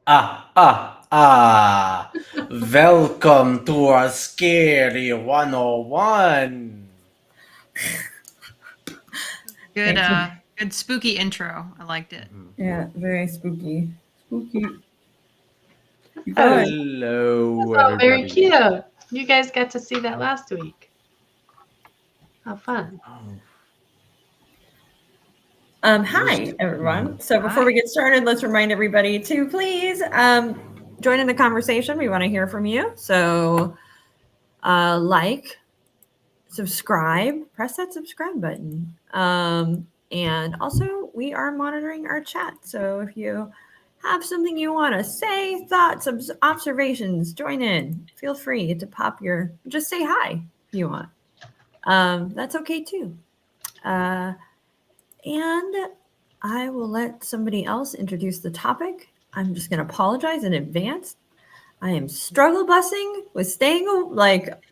Ah. Welcome to our Scary 101. Good, Thanks. good spooky intro. I liked it. Mhm. Yeah, very spooky. Spooky. You guys. Hello, Oh, very everybody. cute. You guys got to see that last week. How fun. Oh, Hi, everyone. So before Hi. we get started, let's remind everybody to please join in the conversation. We want to hear from you. So like, subscribe, press that subscribe button. And also, we are monitoring our chat. So if you have something you want to say, thoughts, observations, join in. Feel free to just say hi if you want. That's okay too. And I will let somebody else introduce the topic. I'm just going to apologize in advance. I am struggle busing with staying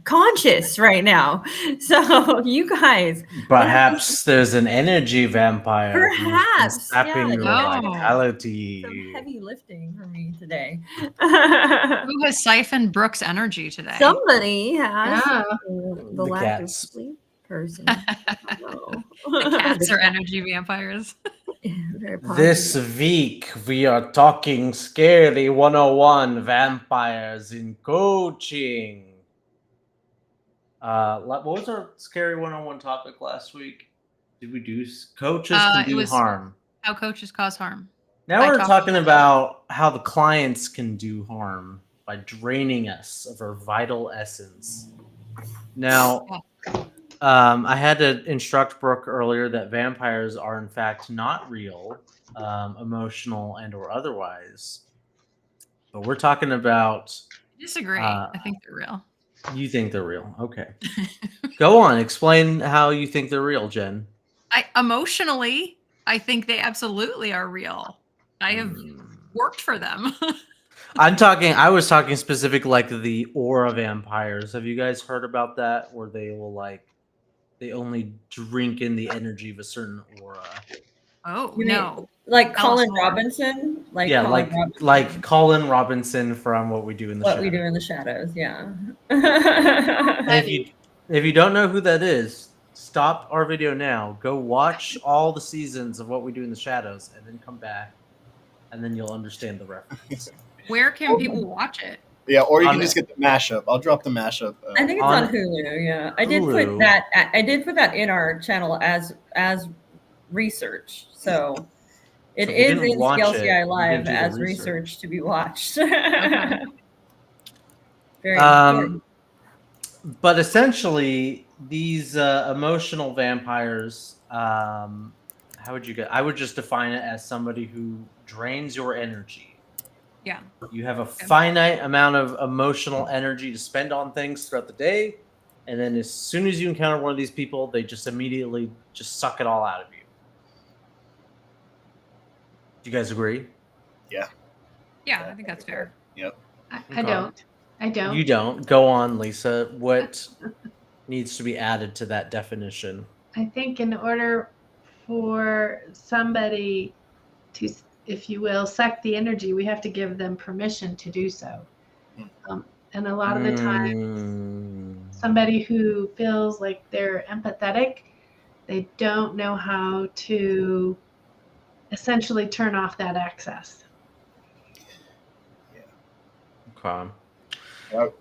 conscious right now. So you guys, perhaps there's an energy vampire who's been perhaps, yeah, sapping you your guys are gonna have some vitality. heavy lifting for me today. Who has siphoned Brooke's energy today? Somebody has Yeah. the The lack of cats. sleep person. The cats are energy vampires. Very This positive. week we are talking Scary 101 vampires in coaching. What was our Scary 101 topic last week? Did we do coaches can It do was harm? how coaches cause harm. Now by we're talking talking about how the clients can do harm by draining us of our vital essence. Now, I had to instruct Brooke earlier that vampires are in fact not real, emotional and or otherwise. But we're talking about. I disagree. Uh, I think they're real. you think they're real? Okay, go on. Explain how you think they're real, Jen. Emotionally, I think they absolutely are real. I have worked for them. I was talking specific like the aura vampires. Have you guys heard about that? Where they only drink in the energy of a certain aura. Oh You mean no. like Tell us Colin more. Robinson? Yeah, like Colin Robinson from What We Do in the What We Do Shadows. in the Shadows, yeah. And if you don't know who that is, stop our video now. Go watch all the seasons of What We Do in the Shadows, and then come back, and then you'll understand the reference. Where can people watch it? Yeah, or you On can just get the mashup. I'll drop the mashup. I think it's on on Hulu, yeah. I did Hulu. put that in our channel as research. So it So if you is didn't in watch CLCI it, you didn't Live do the as research. research to be watched. Okay. Very important. But essentially, these emotional vampires, how would you get? I would just define it as somebody who drains your energy. Yeah. You have a finite amount of emotional energy to spend on things throughout the day, and then as soon as you encounter one of these people, they just immediately just suck it all out of you. Do you guys agree? Yeah. Yeah, I think that's fair. Yep. I don't. I don't. You don't. Go on, Lisa. What needs to be added to that definition? I think in order for somebody to, if you will, suck the energy, we have to give them permission to do so. And a lot of the time, somebody who feels like they're empathetic, they don't know how to essentially turn off that access. Okay. Yep.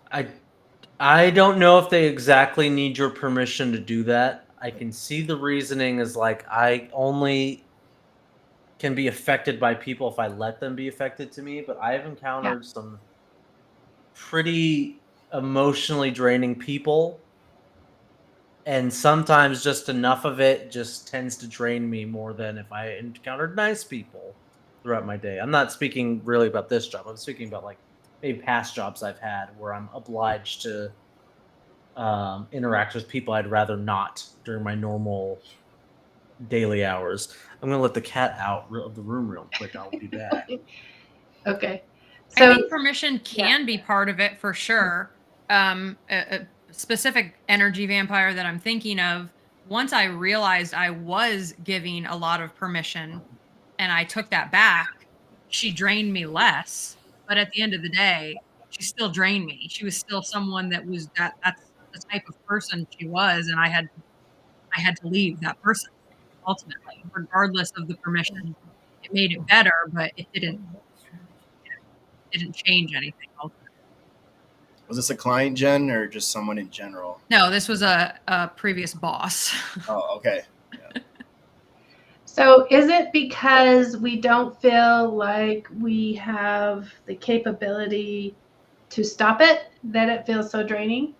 I don't know if they exactly need your permission to do that. I can see the reasoning is like I only can be affected by people if I let them be affected to me, but I've encountered some pretty emotionally draining people, and sometimes just enough of it just tends to drain me more than if I encountered nice people throughout my day. I'm not speaking really about this job. I'm speaking about like maybe past jobs I've had where I'm obliged to interact with people I'd rather not during my normal daily hours. I'm gonna let the cat out of the room real quick. I'll be back. Okay. I think permission can be part of it for sure. A specific energy vampire that I'm thinking of, once I realized I was giving a lot of permission and I took that back, she drained me less. But at the end of the day, she still drained me. She was still someone that was that's the type of person she was, and I had to leave that person ultimately, regardless of the permission. It made it better, but it didn't change anything ultimately. Was this a client, Jen, or just someone in general? No, this was a previous boss. Oh, okay. So is it because we don't feel like we have the capability to stop it that it feels so draining?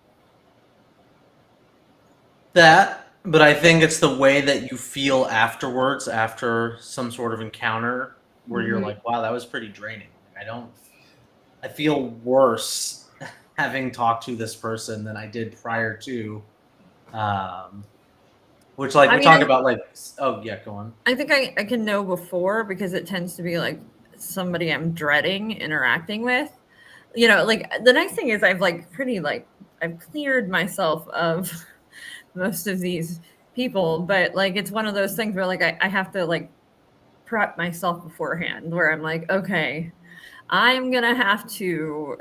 That, but I think it's the way that you feel afterwards, after some sort of encounter where you're Mhm. like, wow, that was pretty draining. I feel worse having talked to this person than I did prior to. Which, like, I we mean, talk about, like, oh, yeah, go on. I think I can know before because it tends to be like somebody I'm dreading interacting with. You know, like the nice thing is I've cleared myself of most of these people, but like it's one of those things where like I have to like prep myself beforehand where I'm like, okay, I'm gonna have to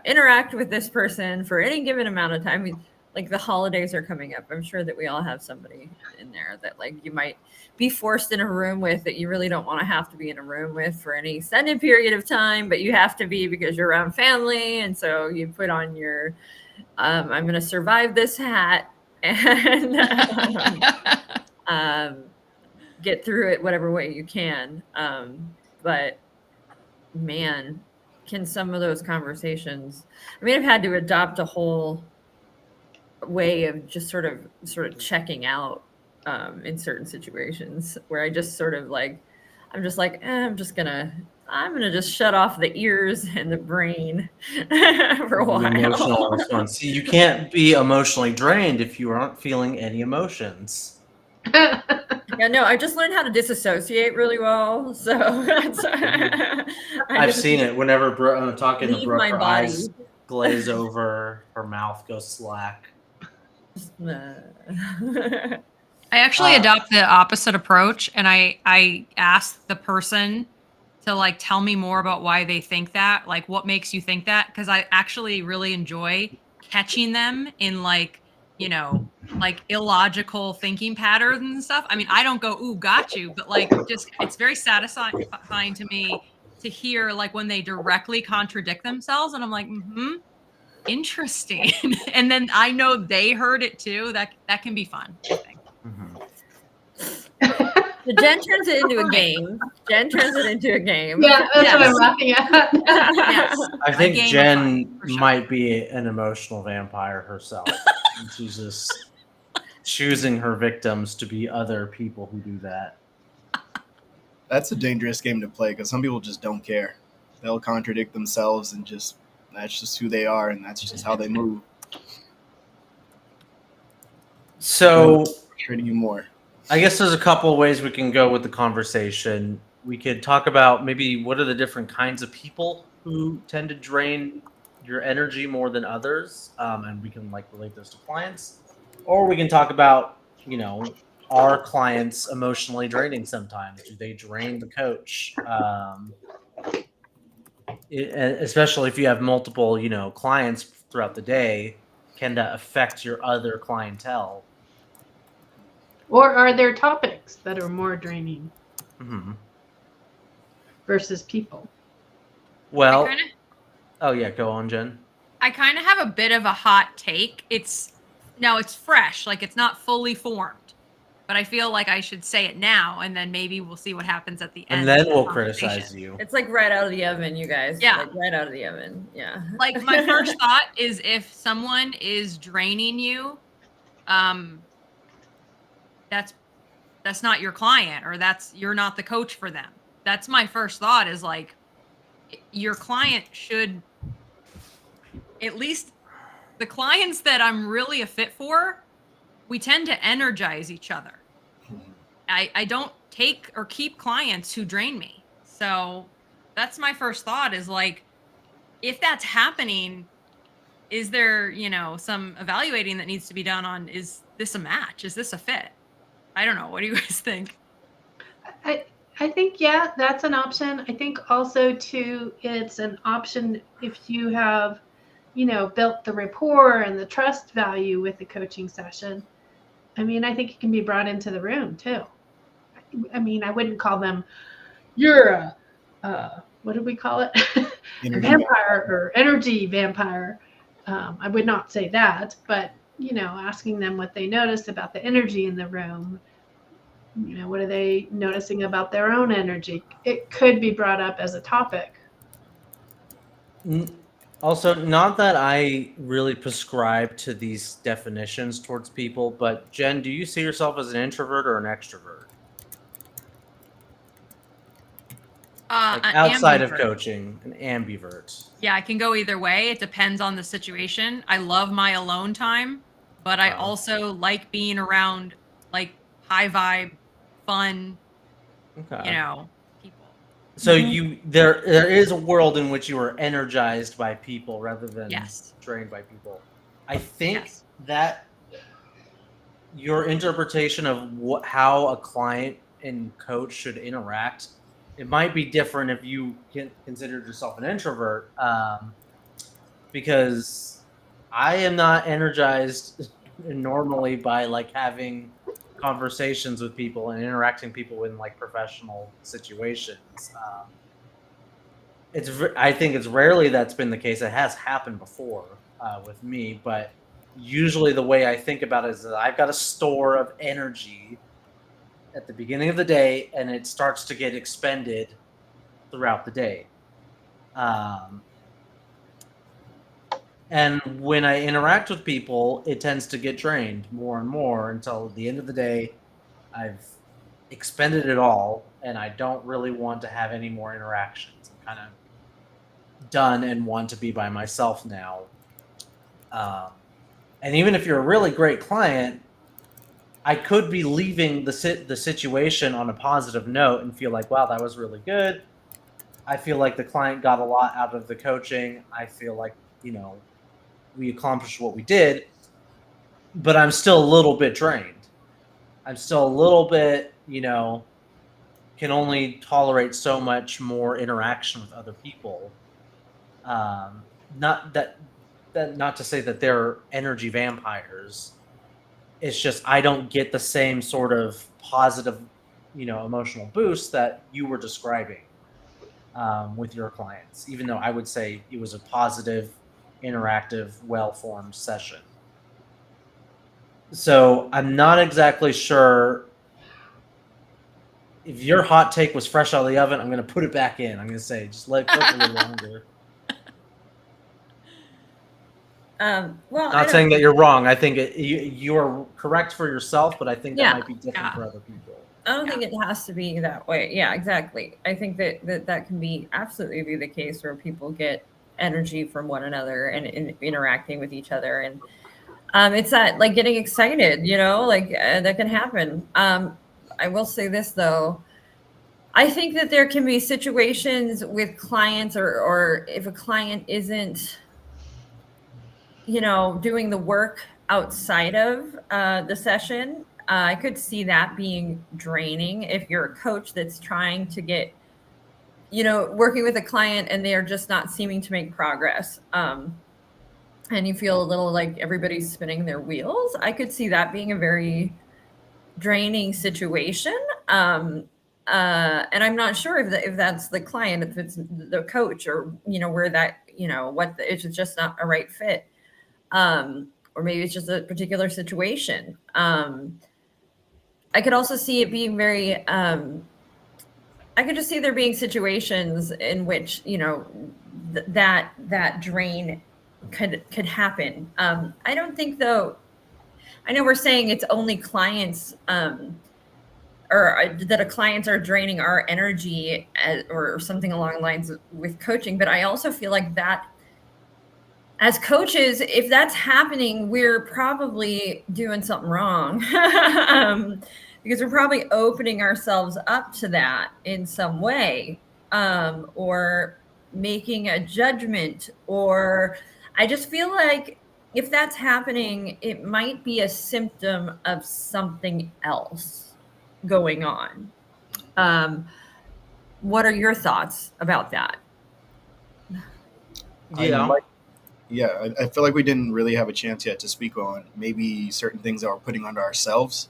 interact with this person for any given amount of time. I mean, like the holidays are coming up. I'm sure that we all have somebody in there that like you might be forced in a room with that you really don't want to have to be in a room with for any extended period of time, but you have to be because you're around family, and so you put on your I'm gonna survive this hat and get through it whatever way you can. But man, can some of those conversations, I mean, I've had to adopt a whole way of just sort of checking out in certain situations where I just sort of like, I'm just like, I'm gonna just shut off the ears and the brain for a The emotional while. response. See, you can't be emotionally drained if you aren't feeling any emotions. Yeah, no, I just learned how to disassociate really well. So I've seen it whenever I'm talking to leave Brooke, my her body. eyes glaze over, her mouth goes slack. I actually Uh, adopt the opposite approach, and I ask the person to like tell me more about why they think that, like what makes you think that, because I actually really enjoy catching them in like, you know, like illogical thinking patterns and stuff. I mean, I don't go, ooh, got you, but like just it's very satisfying to me to hear like when they directly contradict themselves, and I'm like, interesting. And then I know they heard it too. That can be fun, I think. mhm. So Jen turns it into a game. Jen turns it into a game. Yeah, that's what I'm Yes. laughing at. Yes. I A think game of Jen fun, for sure. might be an emotional vampire herself. And she's just choosing her victims to be other people who do that. That's a dangerous game to play because some people just don't care. They'll contradict themselves and just that's just who they are and that's just how they move. So Treating you more. I guess there's a couple of ways we can go with the conversation. We could talk about maybe what are the different kinds of people who tend to drain your energy more than others, and we can like relate those to clients, or we can talk about, you know, are clients emotionally draining sometimes? Do they drain the coach? Especially if you have multiple, you know, clients throughout the day, can that affect your other clientele? Or are there topics that are more draining Mm-hmm. versus people? Well, oh yeah, go on, Jen. I kind of have a bit of a hot take. It's fresh, like it's not fully formed, but I feel like I should say it now, and then maybe we'll see what happens at the And end. then of the we'll conversation. criticize you. It's like right out of the oven, you guys. Yeah. Like right out of the oven. Yeah. Like my first thought is if someone is draining you, that's not your client, or you're not the coach for them. That's my first thought is like your client should, at least the clients that I'm really a fit for, we tend to energize each other. I don't take or keep clients who drain me. So that's my first thought is like, if that's happening, is there, some evaluating that needs to be done on, is this a match? Is this a fit? I don't know. What do you guys think? I think, yeah, that's an option. I think also too, it's an option if you have, built the rapport and the trust value with the coaching session. I mean, I think it can be brought into the room too. I mean, I wouldn't call them, you're what did we call it? A Energy vampire or energy vampire. I would not say that, but, asking them what they noticed about the energy in the room. What are they noticing about their own energy? It could be brought up as a topic. Also, not that I really prescribe to these definitions towards people, but Jen, do you see yourself as an introvert or an extrovert? Like An outside of ambivert. coaching, an ambivert. Yeah, I can go either way. It depends on the situation. I love my alone time, but I Wow. also like being around like high vibe, fun, Okay. people. So Mhm. there is a world in which you are energized by people rather than Yes. drained by people. I think Yes. that your interpretation of how a client and coach should interact, it might be different if you consider yourself an introvert, because I am not energized normally by like having conversations with people and interacting people in like professional situations. I think it's rarely that's been the case. It has happened before with me, but usually the way I think about it is that I've got a store of energy at the beginning of the day, and it starts to get expended throughout the day. And when I interact with people, it tends to get drained more and more until at the end of the day, I've expended it all, and I don't really want to have any more interactions. I'm kind of done and want to be by myself now. And even if you're a really great client, I could be leaving the situation on a positive note and feel like, wow, that was really good. I feel like the client got a lot out of the coaching. I feel like, we accomplished what we did, but I'm still a little bit drained. I'm still a little bit, can only tolerate so much more interaction with other people. Not not to say that they're energy vampires. It's just I don't get the same sort of positive, emotional boost that you were describing with your clients. Even though I would say it was a positive, interactive, well-formed session. So I'm not exactly sure if your hot take was fresh out of the oven. I'm going to put it back in. I'm going to say just let it cook a little longer. Well, I Not don't saying that think, you're wrong. I think you are correct for yourself, but I think that Yeah. might be different Yeah. for other people. I don't think it has to be that way. Yeah, exactly. I think that can be absolutely be the case where people get energy from one another and interacting with each other, and it's that like getting excited, like that can happen. I will say this though. I think that there can be situations with clients or if a client isn't, doing the work outside of the session, I could see that being draining if you're a coach that's trying to get, working with a client and they're just not seeming to make progress. And you feel a little like everybody's spinning their wheels. I could see that being a very draining situation. And I'm not sure if that's the client, if it's the coach, or where that it's just not a right fit, or maybe it's just a particular situation. I could also see it being very. I could just see there being situations in which that drain could happen. I don't think though. I know we're saying it's only clients. Or that a clients are draining our energy or something along the lines with coaching. But I also feel like that as coaches, if that's happening, we're probably doing something wrong because we're probably opening ourselves up to that in some way, or making a judgment. Or I just feel like if that's happening, it might be a symptom of something else going on. what are your thoughts about that? Yeah. I feel like we didn't really have a chance yet to speak on maybe certain things that we're putting onto ourselves.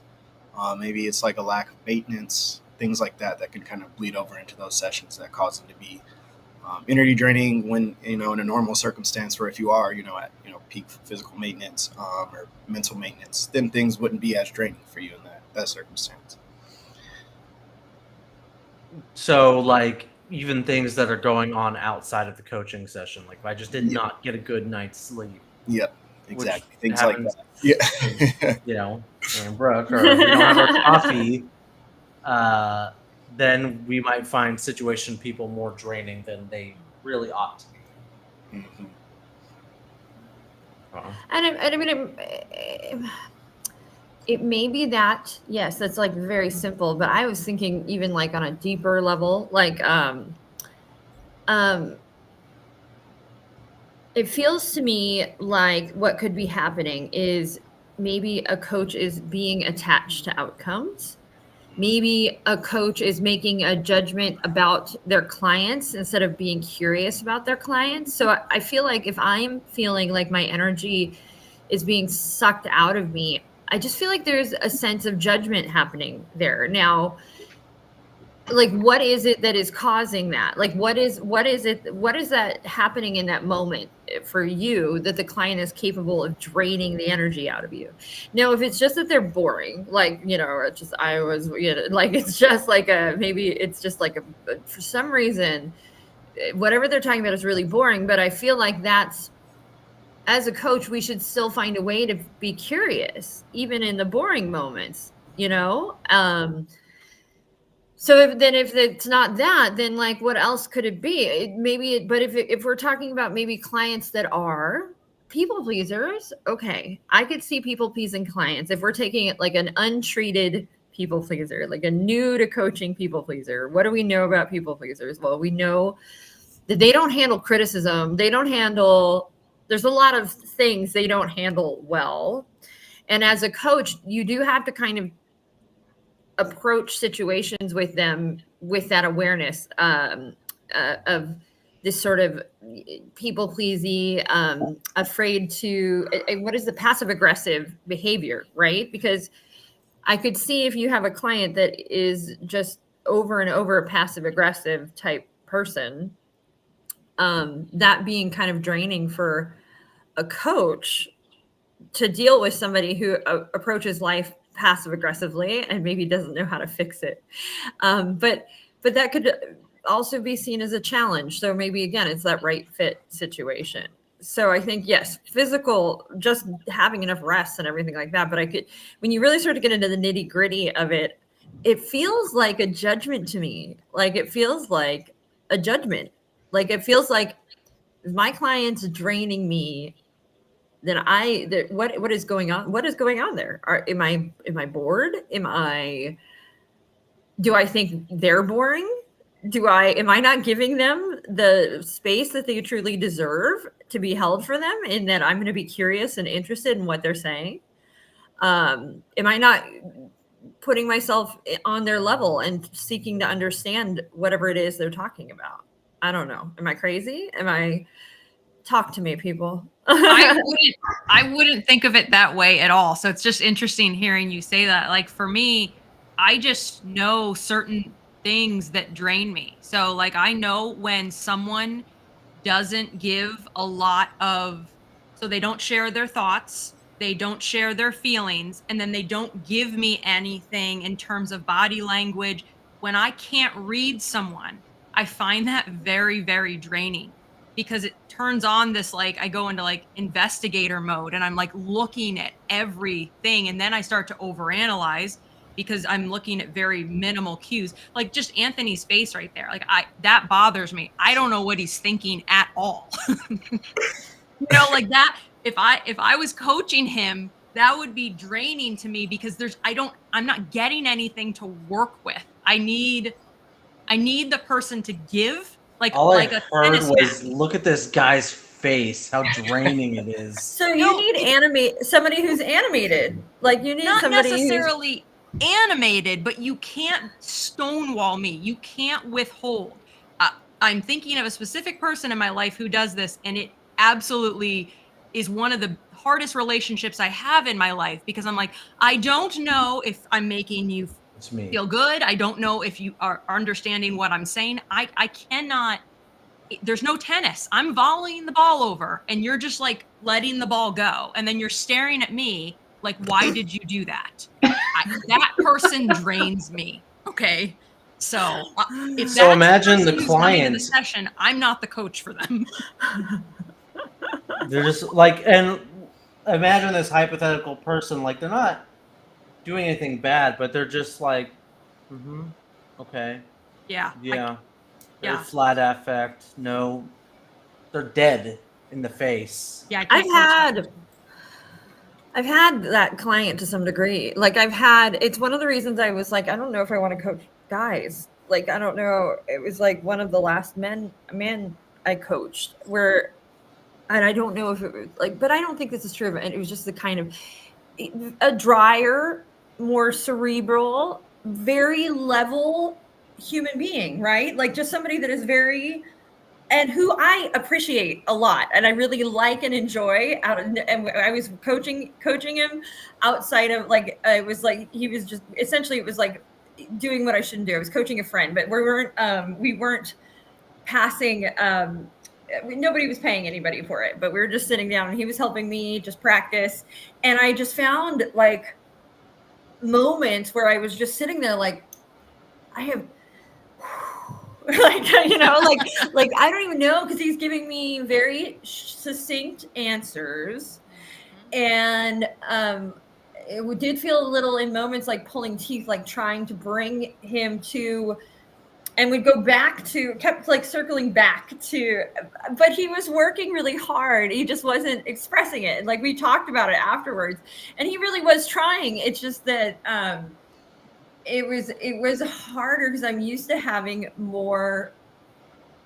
Maybe it's like a lack of maintenance, things like that can kind of bleed over into those sessions that cause them to be energy draining when, in a normal circumstance where if you are, at, peak physical maintenance or mental maintenance, then things wouldn't be as draining for you in that circumstance. So like even things that are going on outside of the coaching session, like if I just did not get a good night's sleep. Yep, exactly. Which Things like happens, that. Yeah. And Brooke, or if we don't have our coffee, then we might find situation people more draining than they really ought to be. Mm-hmm. And I mean, it may be that, yes, that's like very simple, but I was thinking even like on a deeper level, like, it feels to me like what could be happening is maybe a coach is being attached to outcomes. Maybe a coach is making a judgment about their clients instead of being curious about their clients. So I feel like if I'm feeling like my energy is being sucked out of me, I just feel like there's a sense of judgment happening there. Now, like, what is it that is causing that? Like, what is that happening in that moment for you that the client is capable of draining the energy out of you? Now, if it's just that they're boring, like, or it's just, like, it's just like maybe it's just like for some reason, whatever they're talking about is really boring, but I feel like that's, as a coach, we should still find a way to be curious, even in the boring moments, So if it's not that, then like what else could it be? But if we're talking about maybe clients that are people pleasers, okay, I could see people pleasing clients. If we're taking it like an untreated people pleaser, like a new to coaching people pleaser, what do we know about people pleasers? Well, we know that they don't handle criticism. There's a lot of things they don't handle well. And as a coach, you do have to kind of approach situations with them with that awareness of this sort of people pleasy, afraid to, what is the passive aggressive behavior, right? Because I could see if you have a client that is just over and over a passive aggressive type person, that being kind of draining for a coach to deal with somebody who approaches life passive aggressively and maybe doesn't know how to fix it. But that could also be seen as a challenge. So maybe again, it's that right fit situation. So I think, yes, physical, just having enough rest and everything like that. But when you really start to get into the nitty gritty of it, it feels like a judgment to me. Like it feels like a judgment. Like it feels like if my client's draining me, then what is going on? What is going on there? Am I bored? Do I think they're boring? Am I not giving them the space that they truly deserve to be held for them, in that I'm going to be curious and interested in what they're saying? Am I not putting myself on their level and seeking to understand whatever it is they're talking about? I don't know. Am I crazy? Talk to me, people. I wouldn't think of it that way at all. So it's just interesting hearing you say that. Like for me, I just know certain things that drain me. So like I know when someone doesn't give a lot of, so they don't share their thoughts, they don't share their feelings, and then they don't give me anything in terms of body language. When I can't read someone, I find that very, very draining, because it turns on this, like I go into like investigator mode and I'm like looking at everything, and then I start to overanalyze because I'm looking at very minimal cues, like just Anthony's face right there. Like that bothers me. I don't know what he's thinking at all. Like that, if I was coaching him, that would be draining to me, because I'm not getting anything to work with. I need the person to give. Like all like I heard was, look at this guy's face, how draining it is. So you need somebody who's animated. Like you need not somebody necessarily animated, but you can't stonewall me. You can't withhold. I'm thinking of a specific person in my life who does this, and it absolutely is one of the hardest relationships I have in my life, because I'm like, I don't know if I'm making you It's me. feel good. I don't know if you are understanding what I'm saying. I cannot. There's no tennis. I'm volleying the ball over, and you're just like letting the ball go, and then you're staring at me like, why did you do that? That person drains me. Okay. So if So that's imagine the the person who's coming to the client. session, I'm not the coach for them. They're just like, and imagine this hypothetical person, like they're not doing anything bad, but they're just like, okay, Yeah. yeah, very Yeah. flat affect. No, they're dead in the face. Yeah. I can't coach that person. I've had that client to some degree. Like it's one of the reasons I was like, I don't know if I want to coach guys. Like, I don't know. It was like one of the last men I coached where, and I don't know if it was like, but I don't think this is true. And it was just the kind of a drier, more cerebral, very level human being, right? Like just somebody that is very, and who I appreciate a lot, and I really like and enjoy. And I was coaching him outside of like, it was like he was just essentially, it was like doing what I shouldn't do. I was coaching a friend, but we weren't passing. Nobody was paying anybody for it, but we were just sitting down, and he was helping me just practice. And I just found like moments where I was just sitting there, like I have. Like like I don't even know, because he's giving me very succinct answers, and it did feel a little in moments like pulling teeth, like trying to bring him to, and we'd go back to, kept like circling back to, but he was working really hard. He just wasn't expressing it. Like we talked about it afterwards, and he really was trying. It's just that it was harder because I'm used to having more,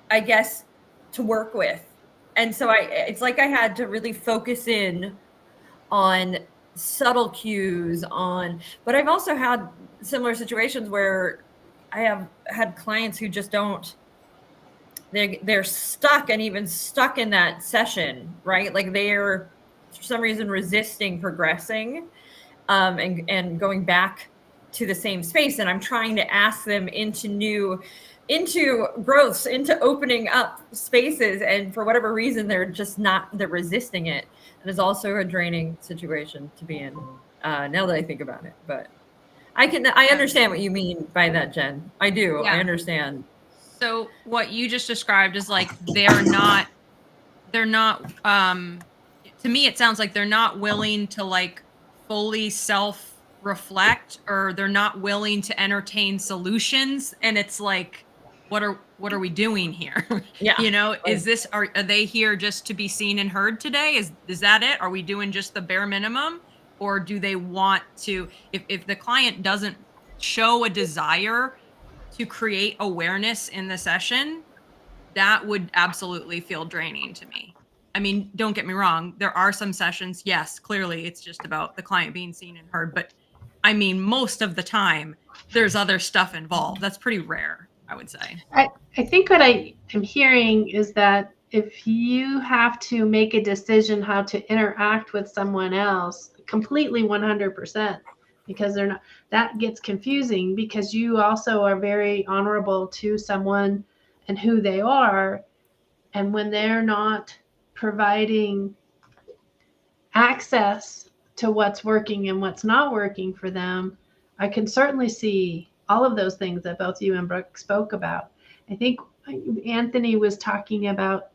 I guess, to work with. And so it's like I had to really focus in on subtle cues but I've also had similar situations where I have had clients who just don't, they're stuck, and even stuck in that session, right? Like they're for some reason resisting progressing, and going back to the same space. And I'm trying to ask them into growths, into opening up spaces. And for whatever reason, they're resisting it. And it's also a draining situation to be in, now that I think about it. But I understand what you mean by that, Jen. I do. Yeah. I understand. So what you just described is like, they're not, to me, it sounds like they're not willing to like fully self-reflect, or they're not willing to entertain solutions. And it's like, what are we doing here? Yeah. Are they here just to be seen and heard today? Is that it? Are we doing just the bare minimum? Or do they want to, if the client doesn't show a desire to create awareness in the session, that would absolutely feel draining to me. I mean, don't get me wrong. There are some sessions, yes, clearly it's just about the client being seen and heard. But I mean, most of the time, there's other stuff involved. That's pretty rare, I would say. I think what I am hearing is that if you have to make a decision how to interact with someone else completely 100%, because they're not, that gets confusing, because you also are very honorable to someone and who they are. And when they're not providing access to what's working and what's not working for them, I can certainly see all of those things that both you and Brooke spoke about. I think Anthony was talking about,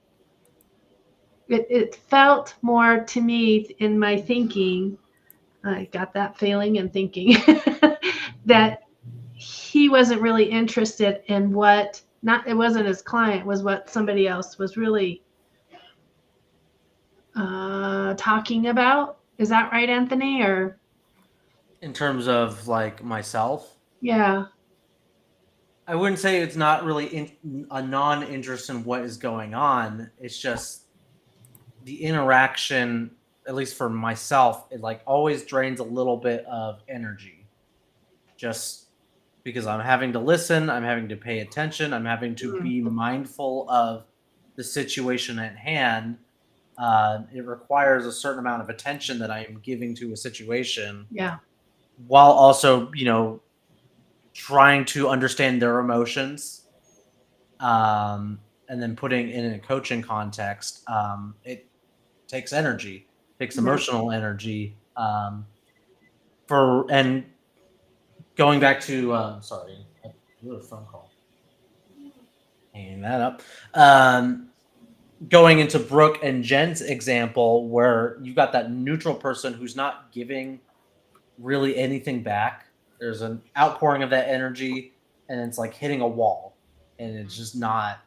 it felt more to me in my thinking, I got that feeling and thinking that he wasn't really interested in what, not, it wasn't his client, was what somebody else was really talking about. Is that right, Anthony? Or In terms of like myself, yeah, I wouldn't say it's not really a non-interest in what is going on. It's just the interaction, at least for myself, it like always drains a little bit of energy. just because I'm having to listen, I'm having to pay attention, I'm having to be mindful of the situation at hand. It requires a certain amount of attention that I am giving to a situation, Yeah. while also, trying to understand their emotions. And then putting in a coaching context, it takes energy, takes Yeah. emotional energy. And going back to, sorry, I blew a phone call. Hanging that up. Going into Brooke and Jen's example, where you got that neutral person who's not giving really anything back. There's an outpouring of that energy, and it's like hitting a wall, and it's just not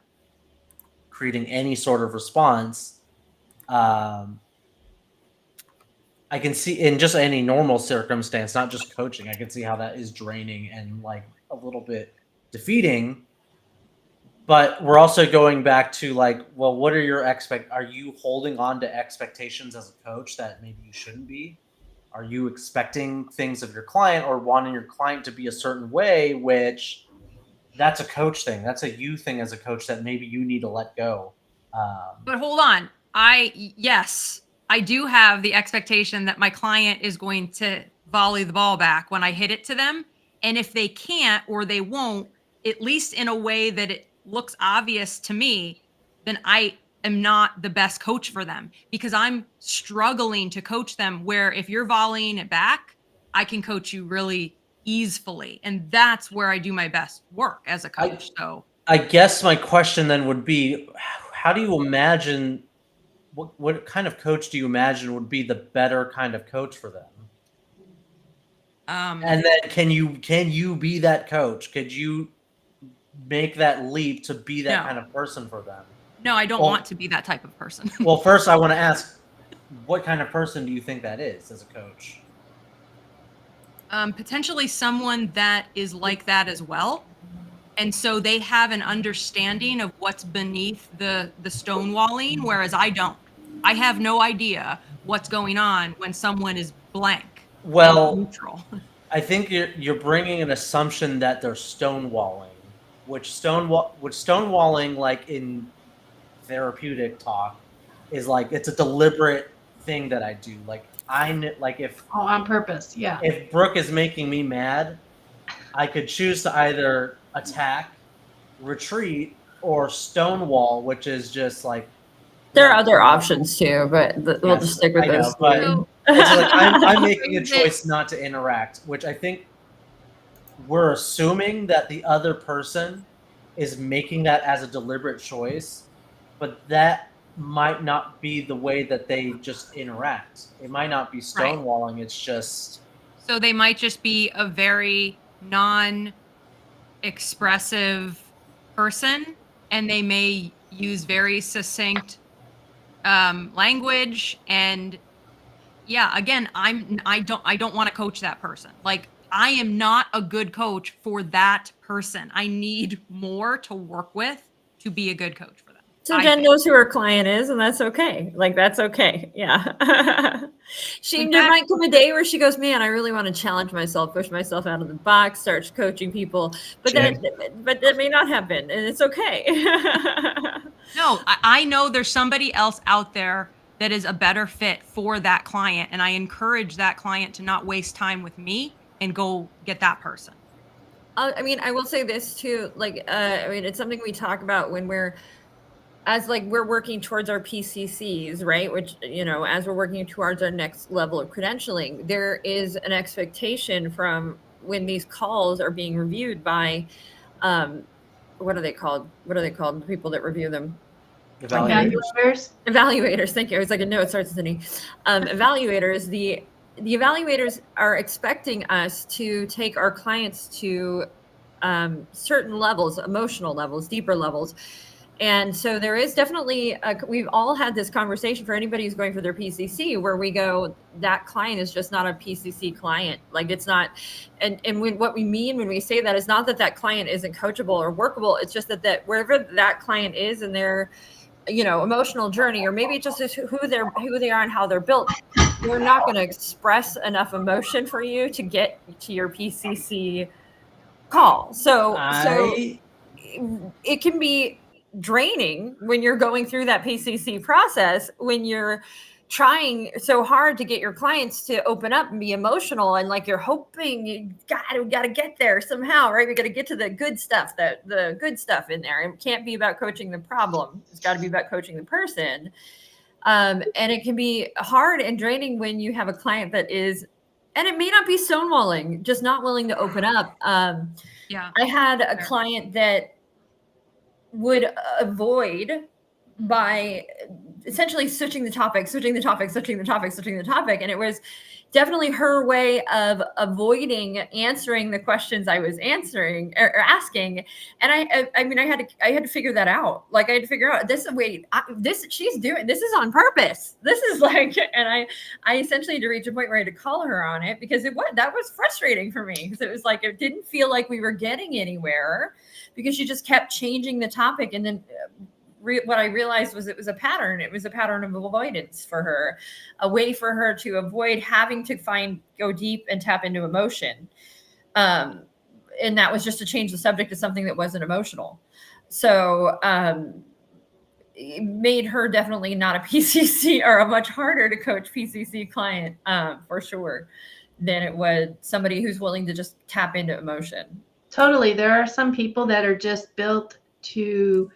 creating any sort of response. I can see in just any normal circumstance, not just coaching, I can see how that is draining and like a little bit defeating. But we're also going back to like, well, what are your are you holding on to expectations as a coach that maybe you shouldn't be? Are you expecting things of your client or wanting your client to be a certain way, which that's a coach thing. That's a you thing as a coach that maybe you need to let go. But hold on. Yes, I do have the expectation that my client is going to volley the ball back when I hit it to them. And if they can't or they won't, at least in a way that it looks obvious to me, then I am not the best coach for them because I'm struggling to coach them. Where if you're volleying it back, I can coach you really easily. And that's where I do my best work as a coach. I guess my question then would be, how do you imagine, what kind of coach do you imagine would be the better kind of coach for them? And then can you be that coach? Could you make that leap to be that kind of person for them? No, I don't want to be that type of person. Well, first I want to ask, what kind of person do you think that is as a coach? Potentially someone that is like that as well. And so they have an understanding of what's beneath the stonewalling, whereas I don't. I have no idea what's going on when someone is blank. Well, neutral. I think you're bringing an assumption that they're stonewalling, which stonewalling, like in therapeutic talk, is like it's a deliberate thing that I do. Like if on purpose, yeah. If Brooke is making me mad, I could choose to either attack, retreat, or stonewall, which is just like there are other options too, but we'll just stick with those. But it's like I'm making a choice not to interact, which I think we're assuming that the other person is making that as a deliberate choice, but that might not be the way that they just interact. It might not be stonewalling. It's just so they might just be a very non-expressive person, and they may use very succinct language. And yeah, again, I don't want to coach that person. Like, I am not a good coach for that person. I need more to work with to be a good coach for them. So Jen knows who her client is, and that's okay. Like, that's okay. Yeah. There might come a day where she goes, man, I really want to challenge myself, push myself out of the box, start coaching people. But that may not happen, and it's okay. No, I know there's somebody else out there that is a better fit for that client. And I encourage that client to not waste time with me and go get that person. I mean, I will say this too. Like, it's something we talk about when we're working towards our PCCs, right? Which, as we're working towards our next level of credentialing, there is an expectation from when these calls are being reviewed by, what are they called? The people that review them? Evaluators. Thank you. I was like, no, it starts with an E. Evaluators. The evaluators are expecting us to take our clients to certain levels, emotional levels, deeper levels. And so there is definitely, we've all had this conversation for anybody who's going for their PCC, where we go, that client is just not a PCC client. Like, it's not, and what we mean when we say that is not that client isn't coachable or workable. It's just that wherever that client is in their, emotional journey, or maybe it's just who they are and how they're built, we're not going to express enough emotion for you to get to your PCC call. So it can be draining when you're going through that PCC process, when you're trying so hard to get your clients to open up and be emotional, and like you're hoping we got to get there somehow, right? We got to get to the good stuff, the good stuff in there. It can't be about coaching the problem. It's got to be about coaching the person. And it can be hard and draining when you have a client that is, and it may not be stonewalling, just not willing to open up. Yeah. I had a client that would avoid by essentially switching the topic. And it was definitely her way of avoiding answering the questions I was answering or asking. And I mean, I had to figure that out. Like I had to figure out she's doing, this is on purpose. This is like, and I essentially had to reach a point where I had to call her on it, because that was frustrating for me, because it was like, it didn't feel like we were getting anywhere, because she just kept changing the topic. And then what I realized was it was a pattern. It was a pattern of avoidance for her, a way for her to avoid having to go deep and tap into emotion. And that was just to change the subject to something that wasn't emotional. So it made her definitely not a PCC, or a much harder to coach PCC client for sure, than it was somebody who's willing to just tap into emotion. Totally. There are some people that are just built to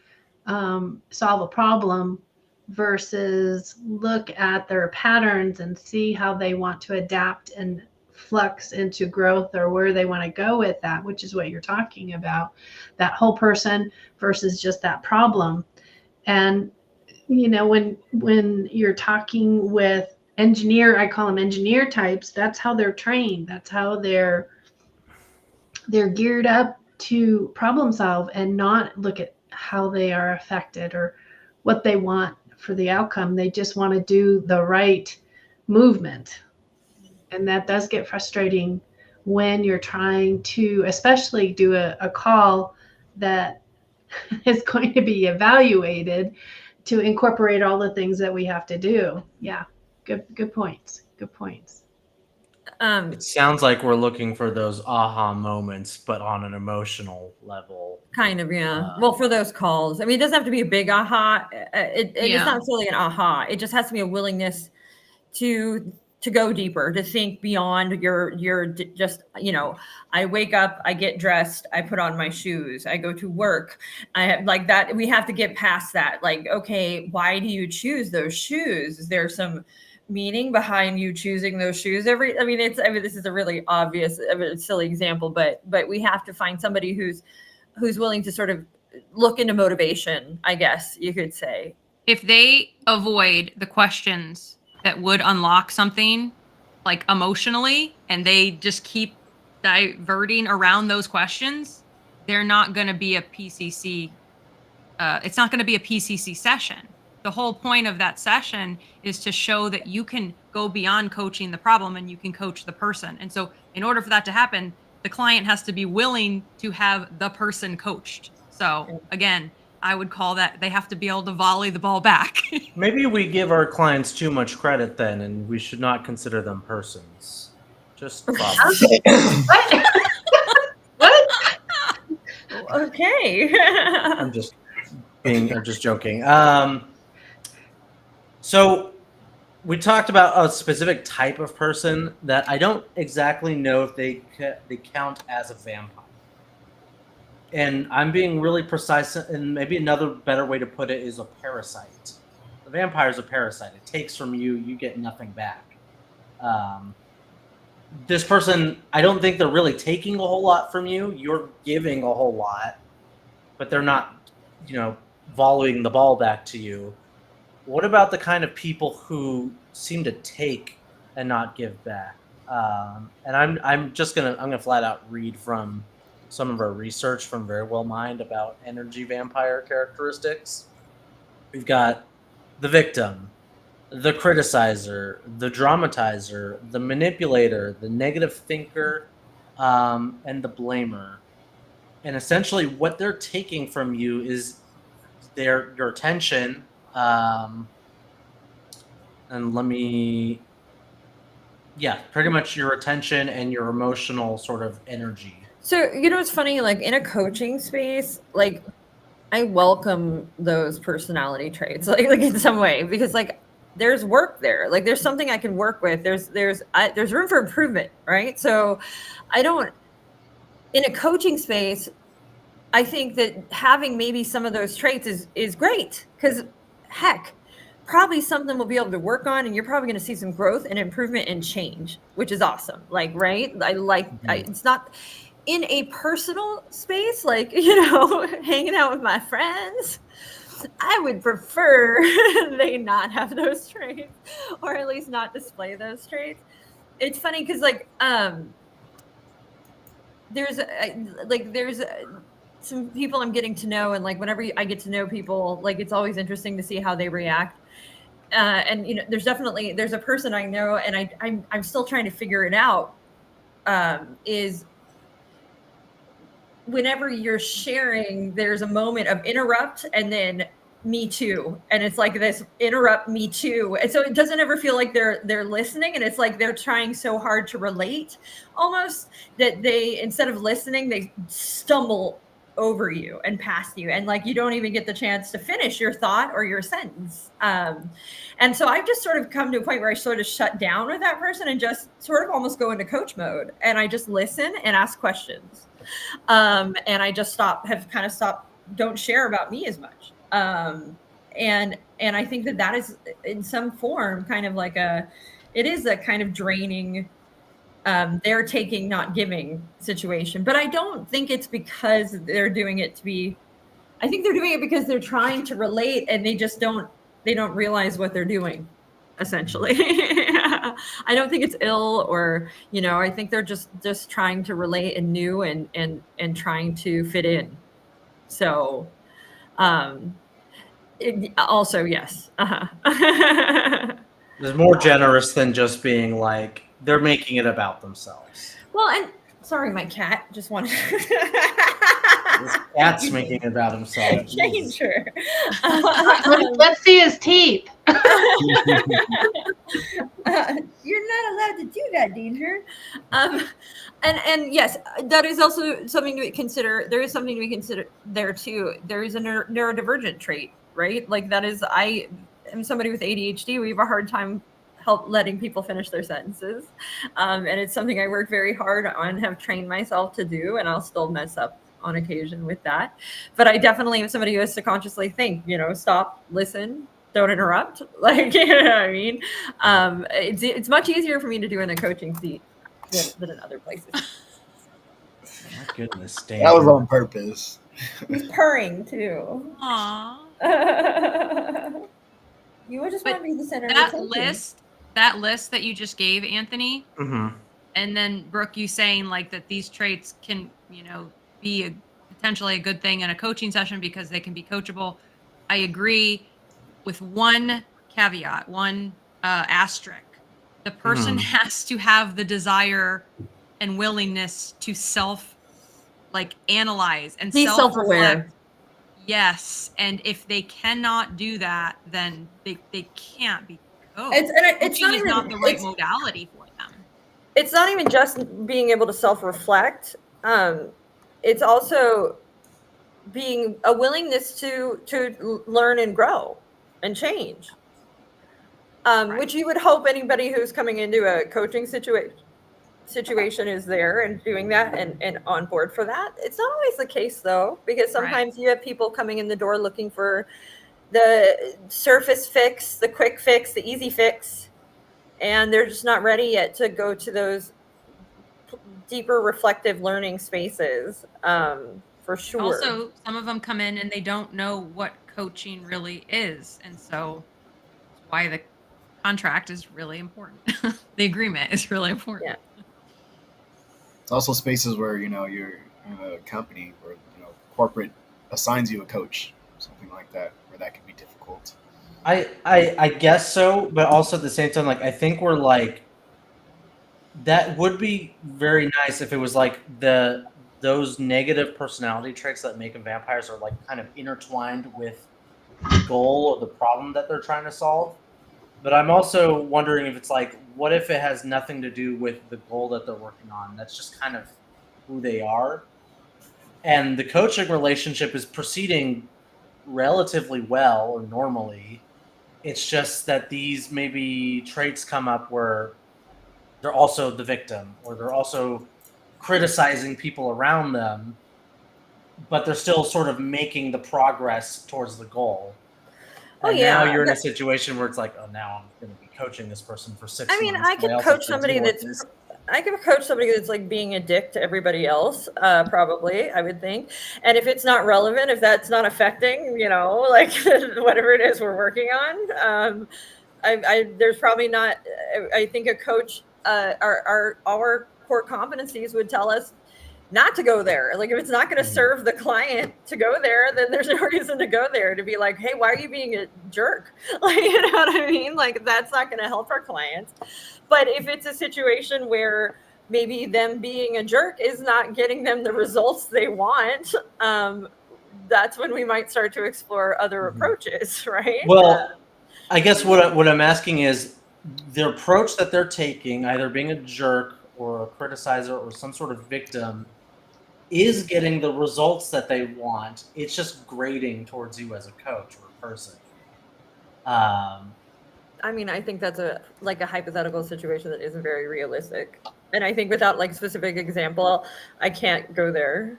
solve a problem versus look at their patterns and see how they want to adapt and flux into growth, or where they want to go with that, which is what you're talking about, that whole person versus just that problem. And, you know, when you're talking with I call them engineer types, that's how they're trained. That's how they're geared up to problem solve and not look at how they are affected or what they want for the outcome. They just want to do the right movement. And that does get frustrating when you're trying to, especially do a call that is going to be evaluated to incorporate all the things that we have to do. Yeah. Good points. It sounds like we're looking for those aha moments, but on an emotional level. Kind of, yeah. Well, for those calls, I mean, it doesn't have to be a big aha. It's not really an aha. It just has to be a willingness to go deeper, to think beyond your just, you know, I wake up, I get dressed, I put on my shoes, I go to work. I have like that. We have to get past that. Like, okay, why do you choose those shoes? Is there some meaning behind you choosing those shoes? This is a really obvious, silly example, but we have to find somebody who's willing to sort of look into motivation, I guess you could say. If they avoid the questions that would unlock something, like emotionally, and they just keep diverting around those questions, they're not going to be a PCC. It's not going to be a PCC session. The whole point of that session is to show that you can go beyond coaching the problem and you can coach the person. And so in order for that to happen, the client has to be willing to have the person coached. So again, I would call that they have to be able to volley the ball back. Maybe we give our clients too much credit then, and we should not consider them persons. Just problems. What? Okay. I'm just joking. So we talked about a specific type of person that I don't exactly know if they count as a vampire. And I'm being really precise, and maybe another better way to put it is a parasite. The vampire is a parasite. It takes from you, you get nothing back. This person, I don't think they're really taking a whole lot from you. You're giving a whole lot, but they're not, volleying the ball back to you. What about the kind of people who seem to take and not give back? And I'm gonna flat out read from some of our research from Very Well Mind about energy vampire characteristics. We've got the victim, the criticizer, the dramatizer, the manipulator, the negative thinker, and the blamer. And essentially what they're taking from you is your attention. And let me Yeah, pretty much your attention and your emotional sort of energy. So, it's funny, like in a coaching space, like I welcome those personality traits, like in some way, because like there's work there, like there's something I can work with. There's room for improvement, right? So, I don't in a coaching space. I think that having maybe some of those traits is great because heck, probably something we'll be able to work on, and you're probably going to see some growth and improvement and change, which is awesome. Like, right? It's not in a personal space, like hanging out with my friends. I would prefer they not have those traits, or at least not display those traits. It's funny because there's some people I'm getting to know, and like whenever I get to know people, like it's always interesting to see how they react. And there's a person I know, and I'm still trying to figure it out. Is whenever you're sharing, there's a moment of interrupt and then me too, and it's like this interrupt me too, and so it doesn't ever feel like they're listening, and it's like they're trying so hard to relate almost that they, instead of listening, they stumble over you and past you, and like you don't even get the chance to finish your thought or your sentence. And so I've just sort of come to a point where I sort of shut down with that person and just sort of almost go into coach mode, and I just listen and ask questions. And I just have kind of stopped, don't share about me as much. And I think that is in some form kind of like it is a kind of draining, they're taking, not giving situation. But I don't think it's because they're doing it I think they're doing it because they're trying to relate, and they don't realize what they're doing, essentially. I don't think it's ill, or I think they're just trying to relate and new and trying to fit in. So also, yes. There's more generous than just being like they're making it about themselves. Well, and sorry, my cat just wanted. This cat's making it about himself. Change her. Let's see his teeth. You're not allowed to do that, Danger. And yes, that is also something to consider. There is something to be considered there too. There is a neurodivergent trait, right? Like that is, I am somebody with ADHD. We have a hard time letting people finish their sentences, and it's something I work very hard on, have trained myself to do, and I'll still mess up on occasion with that. But I definitely am somebody who has to consciously think, stop, listen, don't interrupt. Like, you know what I mean? It's much easier for me to do in a coaching seat than in other places. My goodness, That was on purpose. He's purring too. Aww. You just want to be the center That of attention. That list that you just gave, Anthony, Mm-hmm. and then Brooke, you saying like that these traits can, be potentially a good thing in a coaching session because they can be coachable. I agree with one caveat, one asterisk. The person has to have the desire and willingness to analyze and Be self-aware. Yes, and if they cannot do that, then they can't be coached. It's Coaching is not the right modality for them. It's not even just being able to self-reflect. It's also being a willingness to learn and grow and change, right. Which you would hope anybody who's coming into a coaching situation is there and doing that and on board for that. It's not always the case though, because sometimes you have people coming in the door looking for the surface fix, the quick fix, the easy fix, and they're just not ready yet to go to those deeper reflective learning spaces, for sure. Also, some of them come in and they don't know what coaching really is, and so that's why the contract is really important. The agreement is really important. Yeah. It's also spaces where you're in a company where corporate assigns you a coach, something like that, where that can be difficult. I guess so, but also at the same time, like I think we're like, that would be very nice if it was like those negative personality traits that make them vampires are like kind of intertwined with the goal or the problem that they're trying to solve. But I'm also wondering if it's like, what if it has nothing to do with the goal that they're working on? That's just kind of who they are. And the coaching relationship is proceeding relatively well or normally. It's just that these maybe traits come up where they're also the victim or they're also criticizing people around them, but they're still sort of making the progress towards the goal. Oh, And yeah. now you're in a situation where it's like, oh, now I'm going to be coaching this person for 6 I mean, months. I could else coach have to somebody deal with that's this. I could coach somebody that's like being a dick to everybody else, probably, I would think. And if it's not relevant, if that's not affecting, like whatever it is we're working on, there's probably not. I think a coach, our core competencies would tell us not to go there. Like if it's not going to serve the client to go there, then there's no reason to go there. To be like, hey, why are you being a jerk? Like, you know what I mean? Like that's not going to help our clients. But if it's a situation where maybe them being a jerk is not getting them the results they want, that's when we might start to explore other approaches, right? Well, I guess what I'm asking is the approach that they're taking, either being a jerk or a criticizer or some sort of victim, is getting the results that they want. It's just grading towards you as a coach or a person. I mean, I think that's a hypothetical situation that isn't very realistic. And I think without like specific example, I can't go there.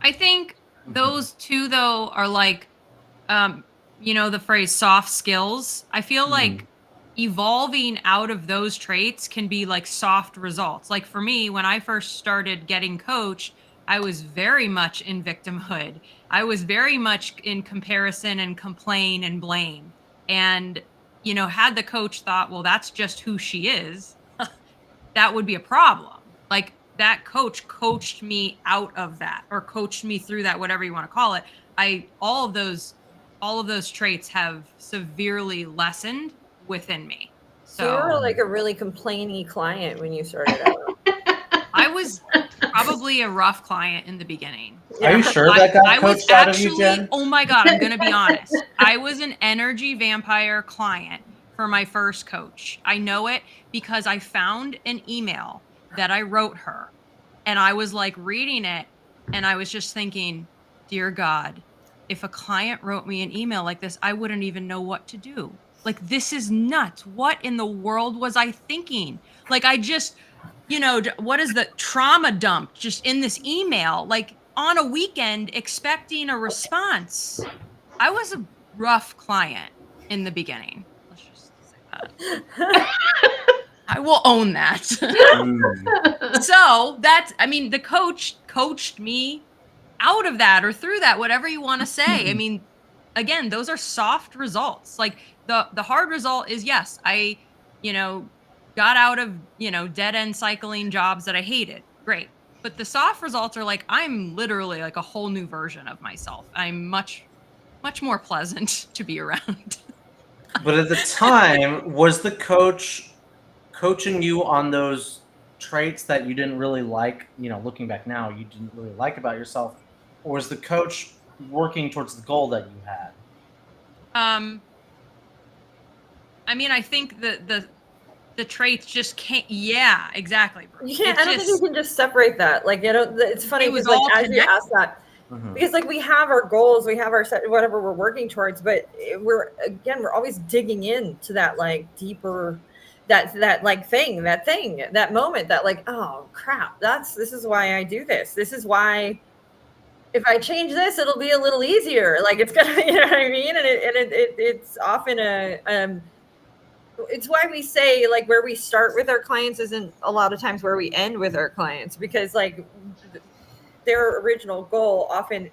I think those two though are like, the phrase soft skills. I feel like evolving out of those traits can be like soft results. Like for me, when I first started getting coached, I was very much in victimhood. I was very much in comparison and complain and blame. And, had the coach thought, well, that's just who she is, that would be a problem. Like that coach coached me out of that or coached me through that, whatever you want to call it. All of those traits have severely lessened within me. So you were like a really complainy client when you started out. I was probably a rough client in the beginning. Are you sure that got coached out of you, Jen? Oh my God, I'm going to be honest. I was an energy vampire client for my first coach. I know it because I found an email that I wrote her and I was like reading it and I was just thinking, dear God, if a client wrote me an email like this, I wouldn't even know what to do. Like, this is nuts. What in the world was I thinking? Like, I just, what is the trauma dump just in this email? Like on a weekend expecting a response. I was a rough client in the beginning. Let's just say that. I will own that. So the coach coached me out of that or through that, whatever you want to say. I mean, again, those are soft results. Like the hard result is, yes, I, got out of, dead end cycling jobs that I hated. Great. But the soft results are like, I'm literally like a whole new version of myself. I'm much, much more pleasant to be around. But at the time, was the coach coaching you on those traits that you didn't really like, looking back now, you didn't really like about yourself? Or was the coach working towards the goal that you had? I mean, I think the traits just can't. Yeah, exactly. You can't. I don't think you can just separate that. Like, it's funny It was because all as you ask that, because like we have our goals, we have our set, whatever we're working towards, but we're always digging into that like deeper, that moment that like, oh crap, this is why I do this. This is why. If I change this, it'll be a little easier. Like it's gonna, you know what I mean? And it's often it's why we say like where we start with our clients isn't a lot of times where we end with our clients, because like their original goal often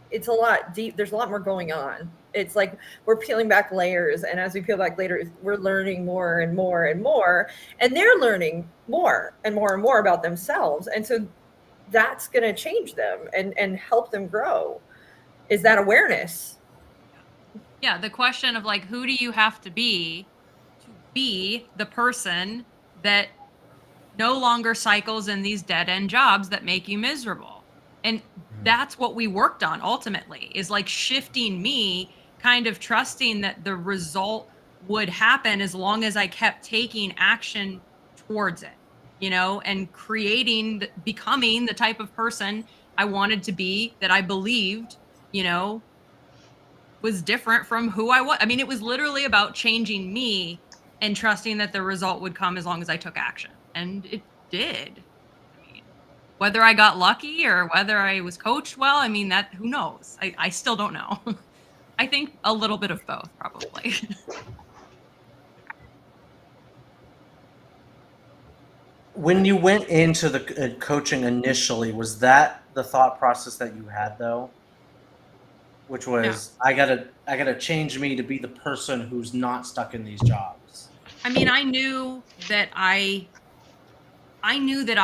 it's a lot deep. There's a lot more going on. It's like we're peeling back layers, and as we peel back layers, we're learning more and more and more, and they're learning more and more and more about themselves, and so that's going to change them and help them grow, is that awareness. Yeah, the question of like, who do you have to be the person that no longer cycles in these dead end jobs that make you miserable? And that's what we worked on ultimately, is like shifting me, kind of trusting that the result would happen as long as I kept taking action towards it, you know, and becoming the type of person I wanted to be, that I believed, you know, was different from who I was. I mean, it was literally about changing me and trusting that the result would come as long as I took action. And it did. I mean, whether I got lucky or whether I was coached well, I mean, that, who knows? I still don't know. I think a little bit of both, probably. When you went into the coaching initially, was that the thought process that you had though? Which was, I gotta change me to be the person who's not stuck in these jobs. I mean, I knew that I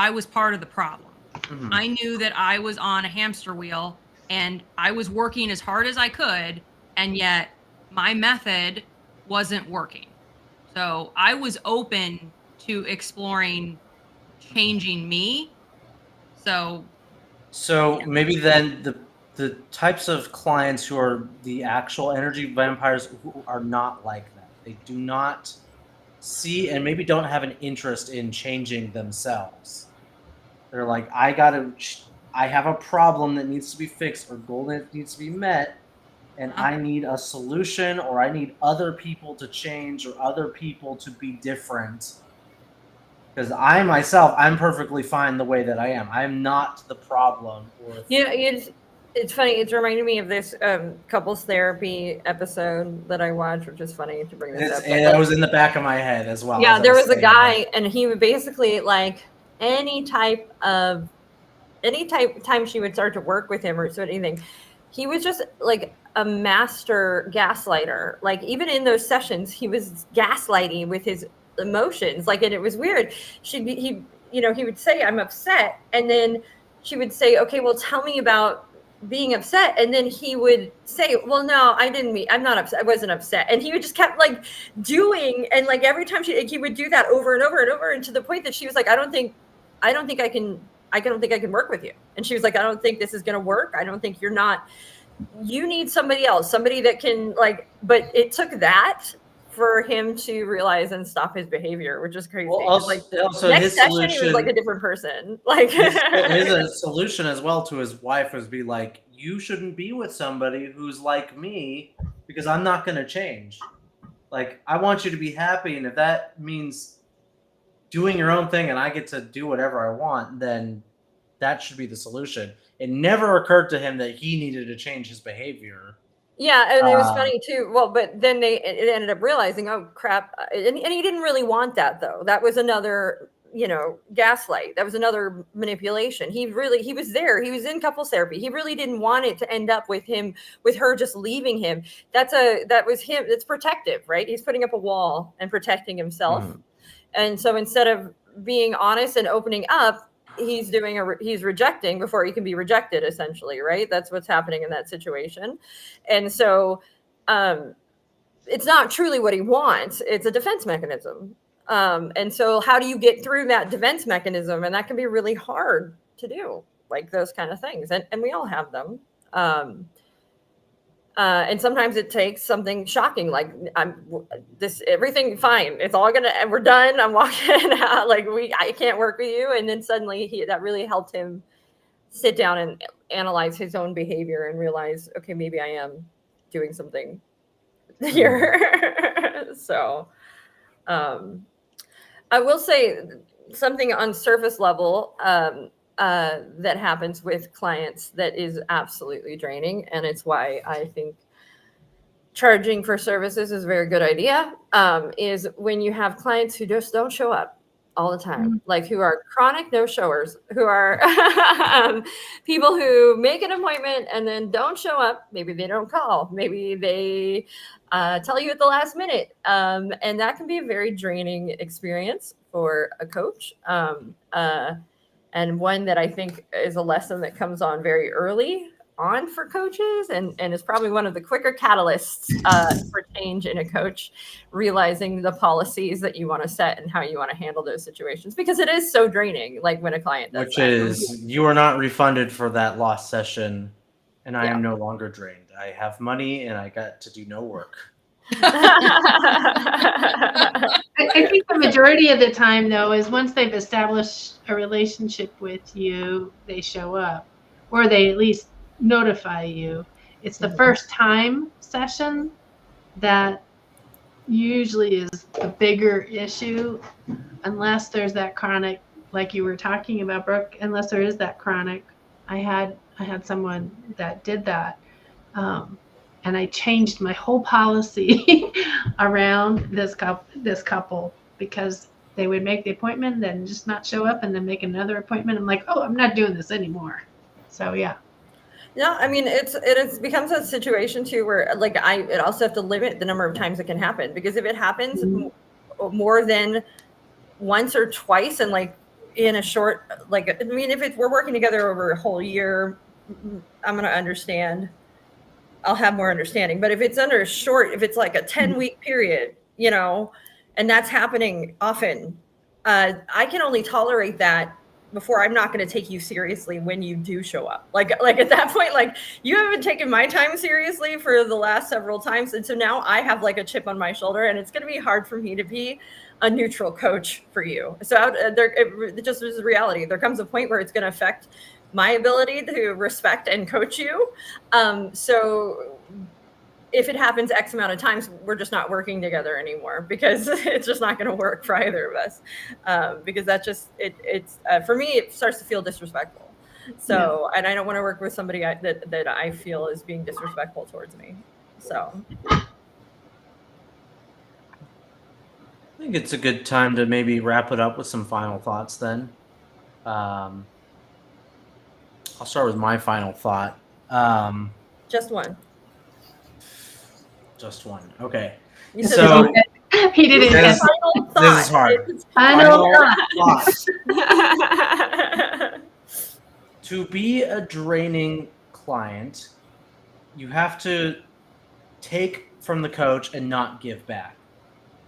was part of the problem. Mhm. I knew that I was on a hamster wheel and I was working as hard as I could, and yet my method wasn't working. So I was open to exploring changing me. So Maybe then the types of clients who are the actual energy vampires who are not like that. They do not see and maybe don't have an interest in changing themselves. They're like, I have a problem that needs to be fixed or goal that needs to be met, and I need a solution, or I need other people to change or other people to be different. Because I myself, I'm perfectly fine the way that I am. I'm not the problem. It's funny. It's reminding me of this couples therapy episode that I watched, which is funny to bring this up. It was in the back of my head as well. Yeah, there was a guy, and he would basically, like, anytime she would start to work with him or sort of anything, he was just like a master gaslighter. Like, even in those sessions, he was gaslighting with his emotions. Like, and it was weird. He would say, I'm upset, and then she would say, okay, well, tell me about being upset. And then he would say, well, no, I'm not upset. I wasn't upset. And he would just kept like doing, and like every time he would do that over and over and over, and to the point that she was like, I don't think I can work with you. And she was like, I don't think this is going to work. I don't think you need somebody else, somebody that can, like, but it took that for him to realize and stop his behavior, which is crazy. Well, also next his session, solution, he was like a different person. Like his solution as well to his wife was be like, you shouldn't be with somebody who's like me because I'm not going to change. Like, I want you to be happy, and if that means doing your own thing and I get to do whatever I want, then that should be the solution. It never occurred to him that he needed to change his behavior. Yeah, and it was funny too. Well, but then it ended up realizing, oh crap, and he didn't really want that though. That was another, gaslight. That was another manipulation. He was there. He was in couples therapy. He really didn't want it to end up with her just leaving him. That was him. It's protective, right? He's putting up a wall and protecting himself. Mm-hmm. And so instead of being honest and opening up, he's rejecting before he can be rejected, essentially, right? That's what's happening in that situation. And so it's not truly what he wants. It's a defense mechanism. And so how do you get through that defense mechanism? And that can be really hard to do, like those kind of things. And we all have them. And sometimes it takes something shocking, like everything fine. It's all we're done. I'm walking out. Like I can't work with you. And then suddenly that really helped him sit down and analyze his own behavior and realize, okay, maybe I am doing something here. So, I will say something on surface level, that happens with clients that is absolutely draining. And it's why I think charging for services is a very good idea, is when you have clients who just don't show up all the time, like who are chronic no-showers, who are people who make an appointment and then don't show up. Maybe they don't call. Maybe they tell you at the last minute. And that can be a very draining experience for a coach. And one that I think is a lesson that comes on very early on for coaches, and is probably one of the quicker catalysts for change in a coach, realizing the policies that you want to set and how you want to handle those situations, because it is so draining, like when a client does you are not refunded for that lost session, and I am no longer drained. I have money and I got to do no work. I think the majority of the time, though, is once they've established a relationship with you, they show up, or they at least notify you. It's the first time session that usually is a bigger issue, unless there's that chronic, like you were talking about, Brooke. Unless there is that chronic, I had someone that did that. And I changed my whole policy around this couple because they would make the appointment, then just not show up, and then make another appointment. I'm like, oh, I'm not doing this anymore. So yeah. Yeah, I mean, it becomes a situation too where like it also have to limit the number of times it can happen, because if it happens more than once or twice and like in a short, like, I mean, if we're working together over a whole year, I'm gonna understand. I'll have more understanding. But if it's under a short, if it's like a 10-week period, and that's happening often, I can only tolerate that before I'm not going to take you seriously when you do show up. Like at that point, like, you haven't taken my time seriously for the last several times. And so now I have like a chip on my shoulder, and it's going to be hard for me to be a neutral coach for you. So it just is reality. There comes a point where it's going to affect my ability to respect and coach you. So if it happens X amount of times, we're just not working together anymore, because it's just not going to work for either of us. Because that just, it's for me, it starts to feel disrespectful. So, and I don't want to work with somebody that I feel is being disrespectful towards me. So I think it's a good time to maybe wrap it up with some final thoughts then. I'll start with my final thought. just one. Just one. Okay. You said So He didn't get this is hard. Final thought. To be a draining client, you have to take from the coach and not give back.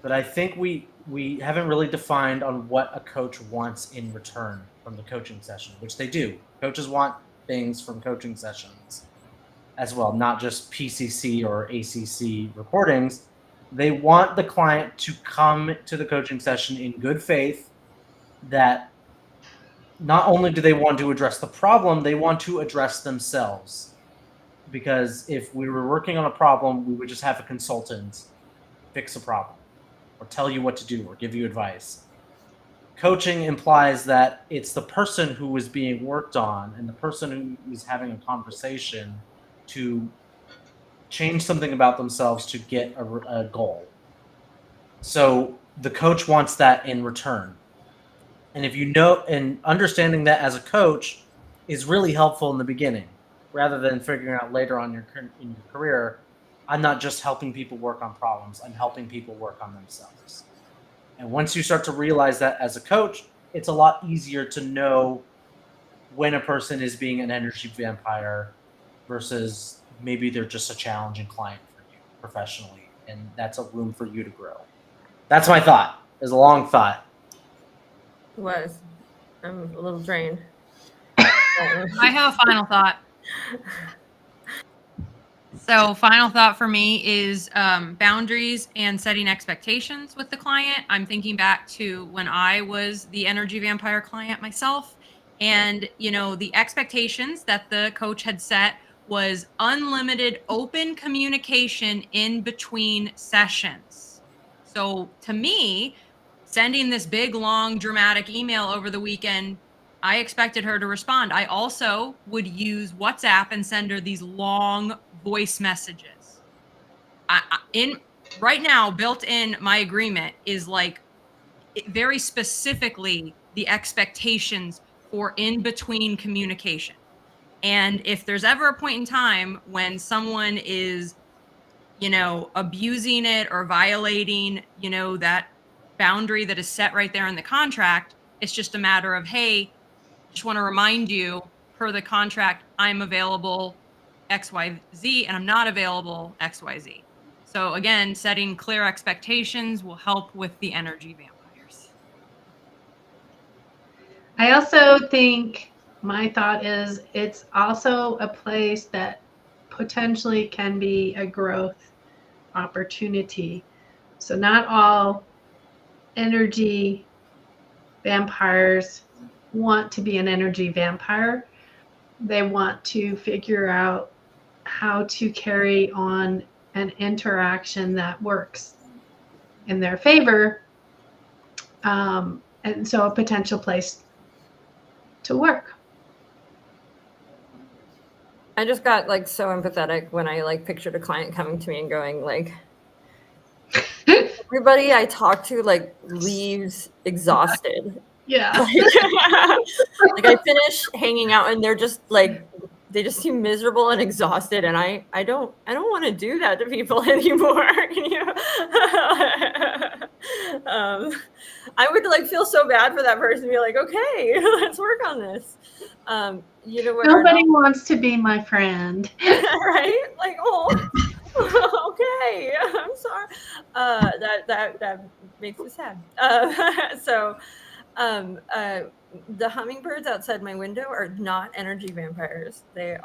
But I think we haven't really defined on what a coach wants in return from the coaching session, which they do. Coaches want things from coaching sessions as well, not just PCC or ACC recordings. They want the client to come to the coaching session in good faith, that not only do they want to address the problem, they want to address themselves. Because if we were working on a problem, we would just have a consultant fix a problem or tell you what to do or give you advice. Coaching implies that it's the person who is being worked on and the person who is having a conversation to change something about themselves to get a goal. So the coach wants that in return. And if you know, and understanding that as a coach is really helpful in the beginning, rather than figuring out later on in your career, I'm not just helping people work on problems, I'm helping people work on themselves. And once you start to realize that as a coach, it's a lot easier to know when a person is being an energy vampire versus maybe they're just a challenging client for you professionally. And that's a room for you to grow. That's my thought. It's a long thought. It was. I'm a little drained. I have a final thought. So final thought for me is boundaries and setting expectations with the client. I'm thinking back to when I was the energy vampire client myself. And, the expectations that the coach had set was unlimited open communication in between sessions. So to me, sending this big, long, dramatic email over the weekend, I expected her to respond. I also would use WhatsApp and send her these long voice messages. Right now, built in my agreement is like very specifically the expectations for in between communication. And if there's ever a point in time when someone is, abusing it or violating, that boundary that is set right there in the contract, it's just a matter of, hey, just want to remind you, per the contract, I'm available XYZ and I'm not available XYZ. So again, setting clear expectations will help with the energy vampires. I also think my thought is it's also a place that potentially can be a growth opportunity. So not all energy vampires want to be an energy vampire. They want to figure out how to carry on an interaction that works in their favor. And so a potential place to work. I just got like so empathetic when I like pictured a client coming to me and going like, everybody I talk to like leaves exhausted. Yeah. Like I finish hanging out and they're just like, they just seem miserable and exhausted, and I don't want to do that to people anymore. Can you? I would like feel so bad for that person. Be like, okay, let's work on this. You know what? Nobody wants to be my friend. Right? Like, oh, okay, I'm sorry. That makes me sad. The hummingbirds outside my window are not energy vampires. They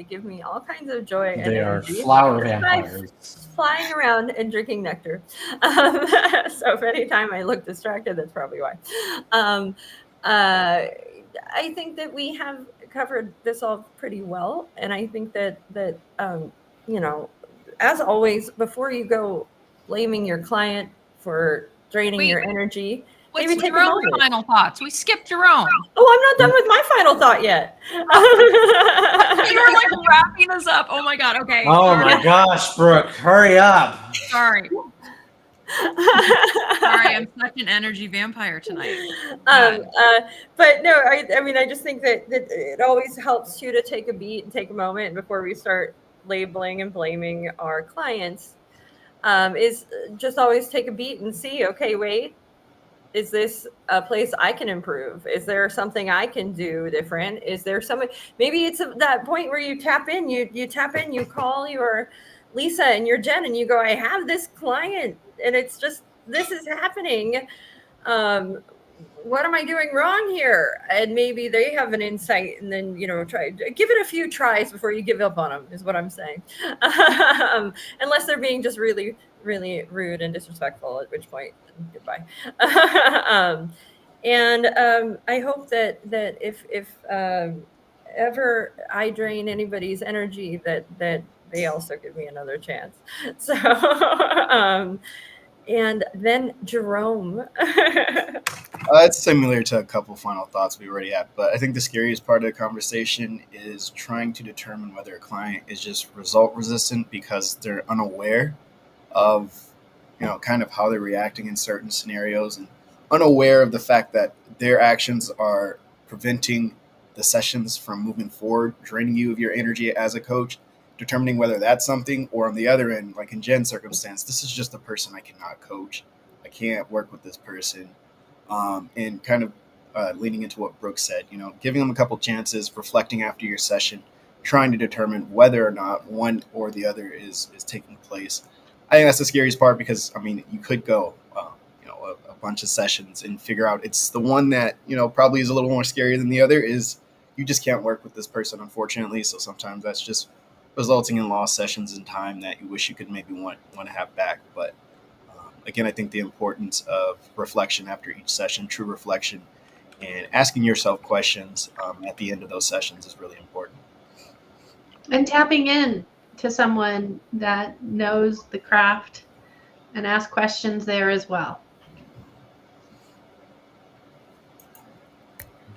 give me all kinds of joy and They are energy. flower Just by vampires. flying around and drinking nectar. So if any time I look distracted, that's probably why. I think that we have covered this all pretty well, and I think that you know, as always, before you go blaming your client for draining your energy, maybe take a Jerome's moment. final thoughts. We skipped Jerome. Oh, I'm not done with my final thought yet. You were like wrapping us up. Oh my God. Okay. Oh my gosh, Brooke, hurry up. Sorry. Sorry, I'm such an energy vampire tonight. But no, I mean, I just think that it always helps you to take a beat and take a moment before we start labeling and blaming our clients. Is just always take a beat and see, okay, wait, is this a place I can improve? Is there something I can do different? Is there something, maybe it's that point where you tap in, you call your Lisa and your Jen and you go, I have this client and it's just, this is happening. What am I doing wrong here? And maybe they have an insight, and then, you know, give it a few tries before you give up on them, is what I'm saying. Unless they're being just really, really rude and disrespectful, at which point, goodbye. I hope that if ever I drain anybody's energy, that they also give me another chance. So, and then Jerome. It's similar to a couple final thoughts we already had, but I think the scariest part of the conversation is trying to determine whether a client is just result resistant because they're unaware of, you know, kind of how they're reacting in certain scenarios, and unaware of the fact that their actions are preventing the sessions from moving forward, draining you of your energy as a coach, determining whether that's something, or on the other end, like in Jen's circumstance, this is just a person I cannot coach. I can't work with this person. And kind of leaning into what Brooke said, you know, giving them a couple chances, reflecting after your session, trying to determine whether or not one or the other is taking place. I think that's the scariest part, because, I mean, you could go, you know, a bunch of sessions and figure out it's the one that, you know, probably is a little more scary than the other, is you just can't work with this person, unfortunately. So sometimes that's just resulting in lost sessions and time that you wish you could maybe want to have back. But again, I think the importance of reflection after each session, true reflection, and asking yourself questions at the end of those sessions is really important. And tapping in to someone that knows the craft and ask questions there as well.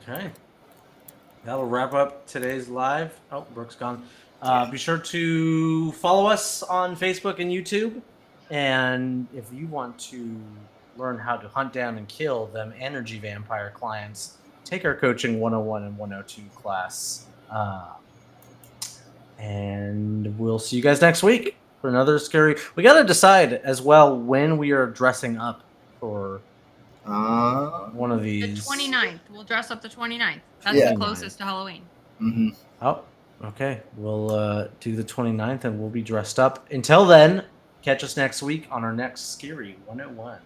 Okay. That'll wrap up today's live. Oh, Brooke's gone. Be sure to follow us on Facebook and YouTube. And if you want to learn how to hunt down and kill them energy vampire clients, take our Coaching 101 and 102 class. And we'll see you guys next week for another scary. We got to decide as well when we are dressing up for one of these. The 29th. We'll dress up the 29th. That's Yeah. the closest to Halloween. Mm-hmm. Oh, okay. We'll do the 29th and we'll be dressed up. Until then, catch us next week on our next Scary 101.